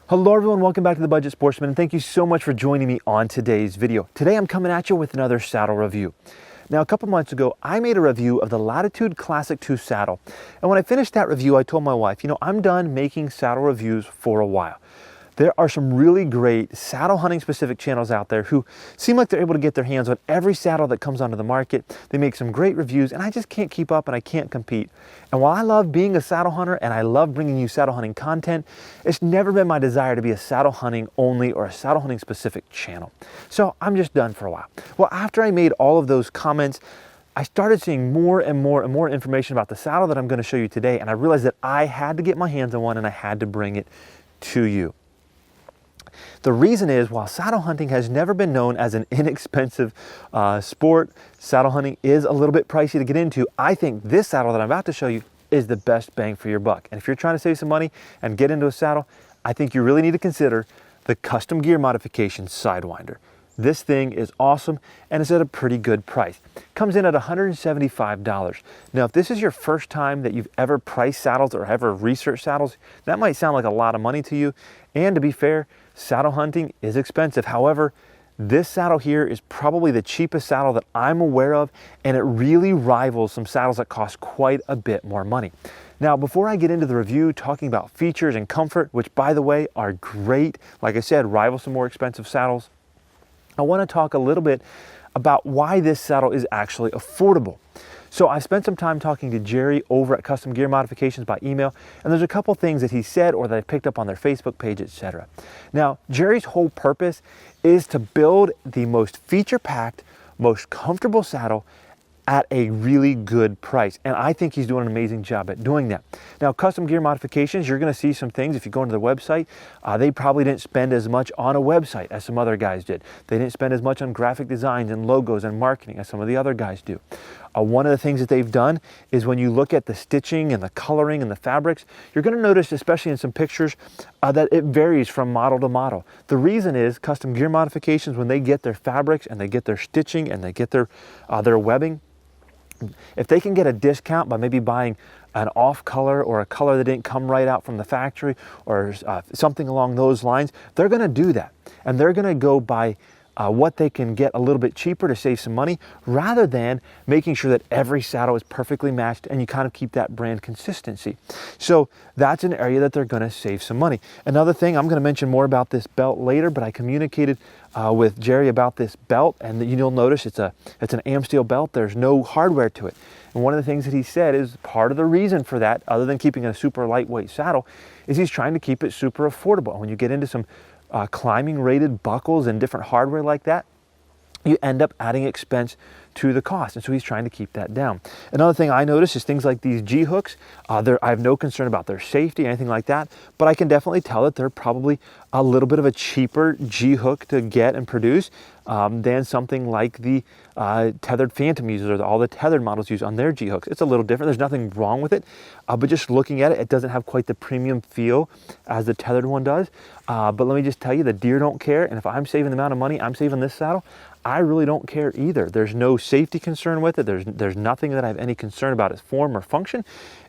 Hello everyone, welcome back to The Budget Sportsman, and thank you so much for joining me on today's video. Today I'm coming at you with another saddle review. Now a couple months ago, I made a review of the Latitude Classic 2 saddle, and when I finished that review, I told my wife, I'm done making saddle reviews for a while. There are some really great saddle hunting specific channels out there who seem like they're able to get their hands on every saddle that comes onto the market. They make some great reviews and I just can't keep up and I can't compete. And while I love being a saddle hunter and I love bringing you saddle hunting content, it's never been my desire to be a saddle hunting only or a saddle hunting specific channel. So I'm just done for a while. Well, after I made all of those comments, I started seeing more and more information about the saddle that I'm going to show you today, and I realized that I had to get my hands on one and I had to bring it to you. The reason is, while saddle hunting has never been known as an inexpensive sport, saddle hunting is a little bit pricey to get into. I think this saddle that I'm about to show you is the best bang for your buck. And if you're trying to save some money and get into a saddle, I think you really need to consider the custom Gear Modifications Sidewinder. This thing is awesome and it's at a pretty good price. Comes in at $175. Now, if this is your first time that you've ever priced saddles or ever researched saddles, that might sound like a lot of money to you. And to be fair, saddle hunting is expensive. However, this saddle here is probably the cheapest saddle that I'm aware of, and it really rivals some saddles that cost quite a bit more money. Now, before I get into the review talking about features and comfort, which by the way are great, like I said, rival some more expensive saddles, I want to talk a little bit about why this saddle is actually affordable. So I spent some time talking to Jerry over at Custom Gear Modifications by email, and there's a couple things that he said or that I picked up on their Facebook page, etc. Now, Jerry's whole purpose is to build the most feature-packed, most comfortable saddle at a really good price. And I think he's doing an amazing job at doing that. Now, Custom Gear Modifications, you're gonna see some things if you go into the website. They probably didn't spend as much on a website as some other guys did. They didn't spend as much on graphic designs and logos and marketing as some of the other guys do. One of the things that they've done is when you look at the stitching and the coloring and the fabrics, you're gonna notice, especially in some pictures, that it varies from model to model. The reason is Custom Gear Modifications, when they get their fabrics and they get their stitching and they get their webbing, if they can get a discount by maybe buying an off color or a color that didn't come right out from the factory or something along those lines, they're gonna do that. And they're gonna go by what they can get a little bit cheaper to save some money, rather than making sure that every saddle is perfectly matched and you kind of keep that brand consistency. So that's an area that they're going to save some money. Another thing, I'm going to mention more about this belt later, but I communicated with Jerry about this belt, and you'll notice it's an Amsteel belt. There's no hardware to it. And one of the things that he said is part of the reason for that, other than keeping a super lightweight saddle, is he's trying to keep it super affordable. And when you get into some climbing rated buckles and different hardware like that, you end up adding expense to the cost, and so he's trying to keep that down. Another thing I noticed is things like these G hooks. I have no concern about their safety or anything like that, but I can definitely tell that they're probably a little bit of a cheaper G hook to get and produce than something like the tethered Phantom uses, or all the tethered models use on their G hooks. It's a little different. There's nothing wrong with it, but just looking at it, it doesn't have quite the premium feel as the tethered one does. But let me just tell you, the deer don't care, and if I'm saving the amount of money I'm saving this saddle, I really don't care either. There's no safety concern with it. There's nothing that I have any concern about its form or function.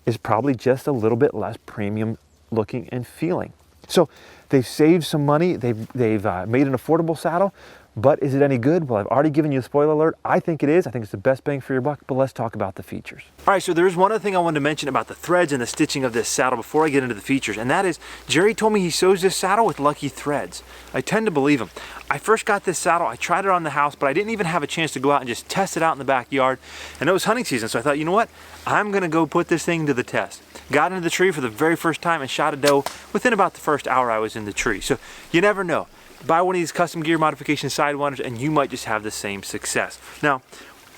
It's probably just a little bit less premium looking and feeling. So they've saved some money. They've made an affordable saddle. But is it any good? Well, I've already given you a spoiler alert. I think it is. I think it's the best bang for your buck, but let's talk about the features. All right, so there's one other thing I wanted to mention about the threads and the stitching of this saddle before I get into the features, and that is Jerry told me he sews this saddle with lucky threads. I tend to believe him. I first got this saddle, I tried it on the house, but I didn't even have a chance to go out and just test it out in the backyard, and it was hunting season, so I thought, you know what? I'm gonna go put this thing to the test. Got into the tree for the very first time and shot a doe within about the first hour I was in the tree, so you never know. Buy one of these Custom Gear Modification Sidewinders and you might just have the same success. Now,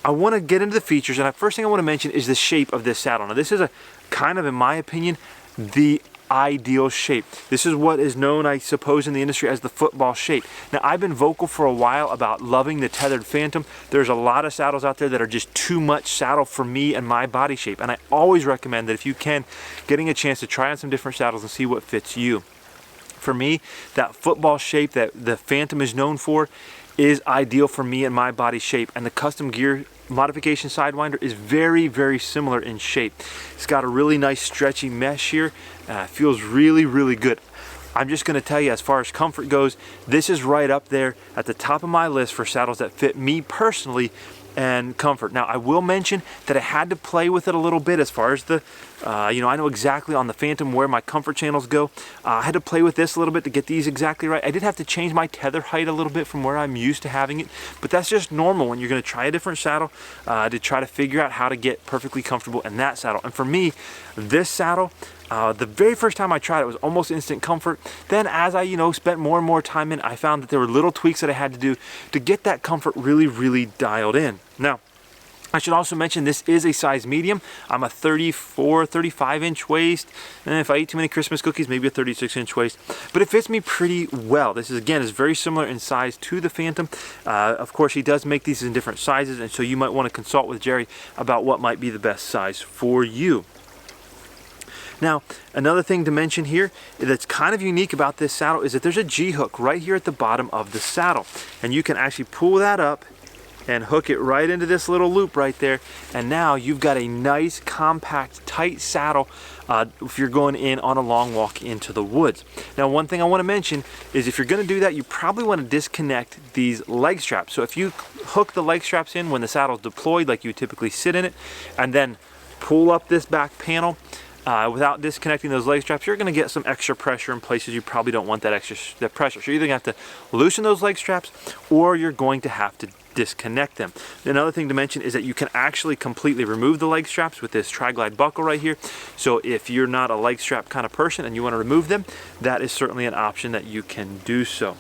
I want to get into the features, and the first thing I want to mention is the shape of this saddle. Now, this is a kind of, in my opinion, the ideal shape. This is what is known, I suppose, in the industry as the football shape. Now, I've been vocal for a while about loving the tethered Phantom. There's a lot of saddles out there that are just too much saddle for me and my body shape, and I always recommend that if you can, getting a chance to try on some different saddles and see what fits you. For me, that football shape that the Phantom is known for is ideal for me and my body shape, and the Custom Gear Modification Sidewinder is very, very similar in shape. It's got a really nice stretchy mesh here. Feels really, really good. I'm just going to tell you, as far as comfort goes, this is right up there at the top of my list for saddles that fit me personally and comfort. Now, I will mention that I had to play with it a little bit as far as the, you know, I know exactly on the Phantom where my comfort channels go. I had to play with this a little bit to get these exactly right. I did have to change my tether height a little bit from where I'm used to having it, but that's just normal when you're going to try a different saddle to try to figure out how to get perfectly comfortable in that saddle. And for me, this saddle, the very first time I tried it was almost instant comfort. Then as I, you know, spent more and more time in, I found that there were little tweaks that I had to do to get that comfort really, really dialed in. Now, I should also mention this is a size medium. I'm a 34, 35 inch waist. And if I eat too many Christmas cookies, maybe a 36 inch waist. But it fits me pretty well. This is, again, is very similar in size to the Phantom. Of course, he does make these in different sizes, and so you might want to consult with Jerry about what might be the best size for you. Now, another thing to mention here that's kind of unique about this saddle is that there's a G-hook right here at the bottom of the saddle. And you can actually pull that up and hook it right into this little loop right there. And now you've got a nice, compact, tight saddle if you're going in on a long walk into the woods. Now, one thing I want to mention is if you're going to do that, you probably want to disconnect these leg straps. So if you hook the leg straps in when the saddle's deployed, like you typically sit in it, and then pull up this back panel, without disconnecting those leg straps, you're going to get some extra pressure in places you probably don't want that pressure. So you're either going to have to loosen those leg straps, or you're going to have to disconnect them. Another thing to mention is that you can actually completely remove the leg straps with this tri-glide buckle right here. So if you're not a leg strap kind of person and you want to remove them, that is certainly an option that you can do so.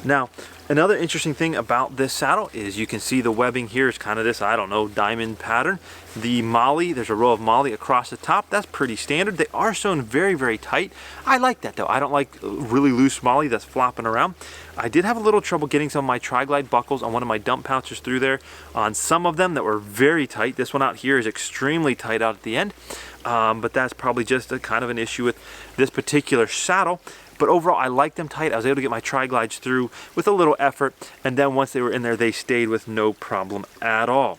Now, another interesting thing about this saddle is you can see the webbing here is kind of this, I don't know, diamond pattern. The molly, there's a row of molly across the top. That's pretty standard. They are sewn very, very tight. I like that though. I don't like really loose molly that's flopping around. I did have a little trouble getting some of my tri-glide buckles on one of my dump pouches through there on some of them that were very tight. This one out here is extremely tight out at the end, but that's probably just a kind of an issue with this particular saddle. But overall, I like them tight. I was able to get my tri-glides through with a little effort, and then once they were in there, they stayed with no problem at all.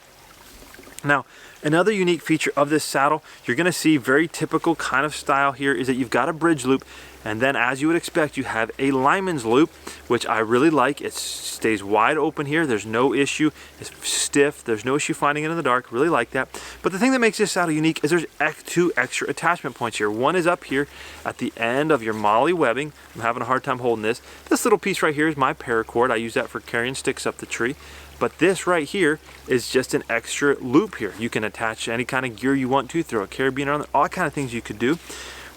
Now, another unique feature of this saddle, you're going to see very typical kind of style here, is that you've got a bridge loop, and then as you would expect, you have a lineman's loop, which I really like. It stays wide open here. There's no issue. It's stiff. There's no issue finding it in the dark. Really like that. But the thing that makes this saddle unique is there's two extra attachment points here. One is up here at the end of your molly webbing. I'm having a hard time holding this. This little piece right here is my paracord. I use that for carrying sticks up the tree. But this right here is just an extra loop here. You can attach any kind of gear you want to, throw a carabiner on it, all kind of things you could do.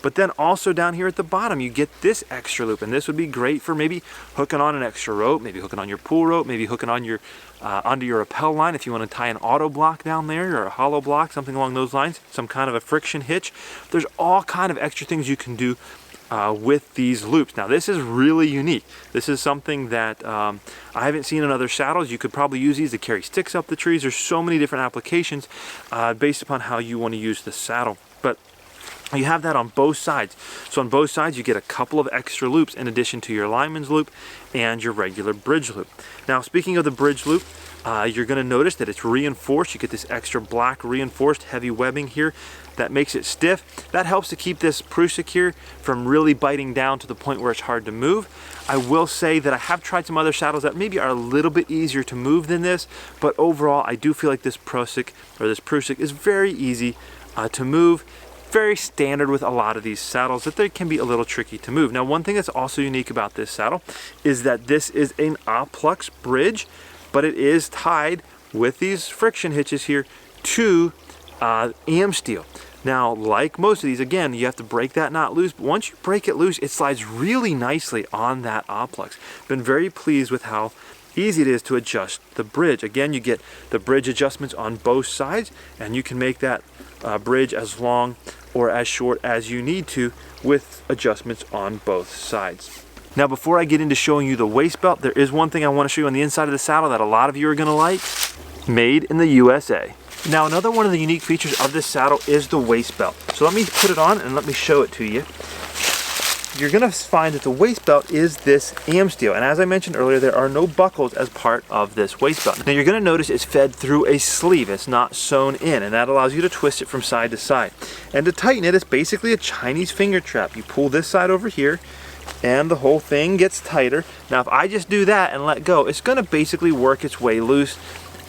But then also down here at the bottom, you get this extra loop, and this would be great for maybe hooking on an extra rope, maybe hooking on your pull rope, maybe hooking on your onto your rappel line if you want to tie an auto block down there or a hollow block, something along those lines, some kind of a friction hitch. There's all kind of extra things you can do with these loops. Now this is really unique. This is something that I haven't seen in other saddles. You could probably use these to carry sticks up the trees. There's so many different applications based upon how you want to use the saddle. But you have that on both sides. So on both sides you get a couple of extra loops in addition to your lineman's loop and your regular bridge loop. Now speaking of the bridge loop, you're going to notice that it's reinforced. You get this extra black reinforced heavy webbing here that makes it stiff. That helps to keep this prusik here from really biting down to the point where it's hard to move. I will say that I have tried some other saddles that maybe are a little bit easier to move than this, but overall I do feel like this prusik is very easy to move. Very standard with a lot of these saddles, that they can be a little tricky to move. Now one thing that's also unique about this saddle is that this is an Oplux bridge, but it is tied with these friction hitches here to AM steel. Now like most of these, again, you have to break that knot loose, but once you break it loose, it slides really nicely on that Oplux. Been very pleased with how easy it is to adjust the bridge. Again, you get the bridge adjustments on both sides, and you can make that bridge as long or as short as you need to with adjustments on both sides. Now before I get into showing you the waist belt, there is one thing I want to show you on the inside of the saddle that a lot of you are going to like. Made in the USA. Now another one of the unique features of this saddle is the waist belt. So let me put it on and let me show it to you. you're going to find that the waist belt is this AM steel. And as I mentioned earlier, there are no buckles as part of this waist belt. Now you're going to notice it's fed through a sleeve. It's not sewn in, and that allows you to twist it from side to side. And to tighten it, it's basically a Chinese finger trap. You pull this side over here, and the whole thing gets tighter. Now if I just do that and let go, it's going to basically work its way loose,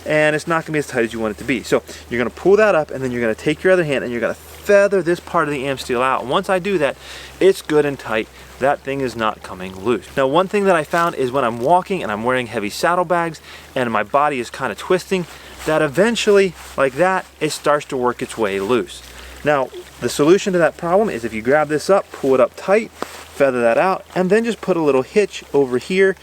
and it's not going to be as tight as you want it to be. So you're going to pull that up, and then you're going to take your other hand and you're going to feather this part of the AM steel out. And once I do that, it's good and tight. That thing is not coming loose. Now one thing that I found is when I'm walking and I'm wearing heavy saddlebags and my body is kind of twisting, that eventually, like that, it starts to work its way loose. Now the solution to that problem is if you grab this up, pull it up tight, feather that out, and then just put a little hitch over here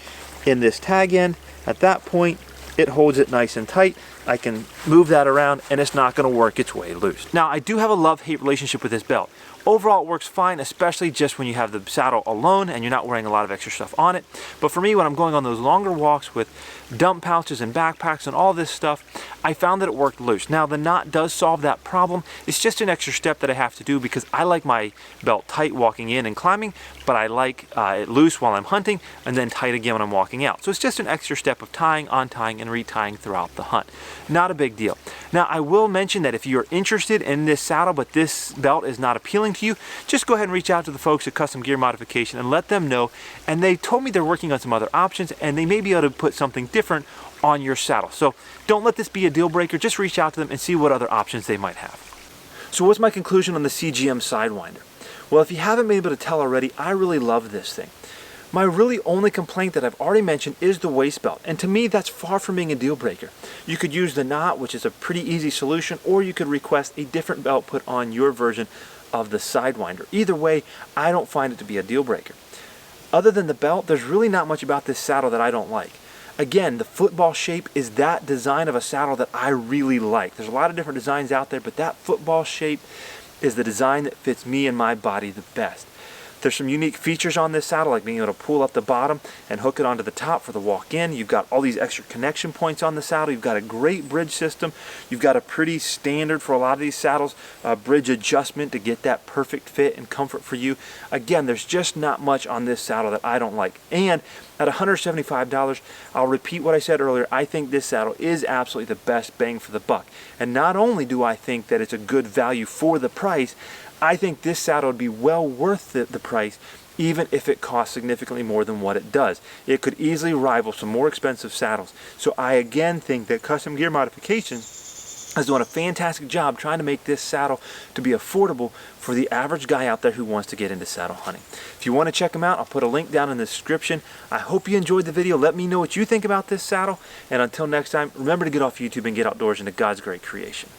in this tag end. At that point, it holds it nice and tight. I can move that around and it's not going to work its way loose. Now I do have a love-hate relationship with this belt. Overall it works fine, especially just when you have the saddle alone and you're not wearing a lot of extra stuff on it. But for me, when I'm going on those longer walks with dump pouches and backpacks and all this stuff, I found that it worked loose. Now the knot does solve that problem. It's just an extra step that I have to do because I like my belt tight walking in and climbing, but I like it loose while I'm hunting and then tight again when I'm walking out. So it's just an extra step of tying, untying, and retying throughout the hunt. Not a big deal. Now I will mention that if you're interested in this saddle but this belt is not appealing to you, just go ahead and reach out to the folks at Custom Gear Modification and let them know. And they told me they're working on some other options and they may be able to put something different on your saddle. So don't let this be a deal breaker. Just reach out to them and see what other options they might have. So what's my conclusion on the CGM Sidewinder? Well, if you haven't been able to tell already, I really love this thing. My really only complaint that I've already mentioned is the waist belt, and to me that's far from being a deal breaker. You could use the knot, which is a pretty easy solution, or you could request a different belt put on your version of the Sidewinder. Either way, I don't find it to be a deal breaker. Other than the belt, there's really not much about this saddle that I don't like. Again, the football shape is that design of a saddle that I really like. There's a lot of different designs out there, but that football shape is the design that fits me and my body the best. There's some unique features on this saddle, like being able to pull up the bottom and hook it onto the top for the walk-in. You've got all these extra connection points on the saddle. You've got a great bridge system. You've got a pretty standard, for a lot of these saddles, bridge adjustment to get that perfect fit and comfort for you. Again, there's just not much on this saddle that I don't like. And at $175, I'll repeat what I said earlier, I think this saddle is absolutely the best bang for the buck. And not only do I think that it's a good value for the price, I think this saddle would be well worth the price, even if it costs significantly more than what it does. It could easily rival some more expensive saddles. So I again think that Custom Gear Modifications is doing a fantastic job trying to make this saddle to be affordable for the average guy out there who wants to get into saddle hunting. If you want to check them out, I'll put a link down in the description. I hope you enjoyed the video. Let me know what you think about this saddle. And until next time, remember to get off YouTube and get outdoors into God's great creation.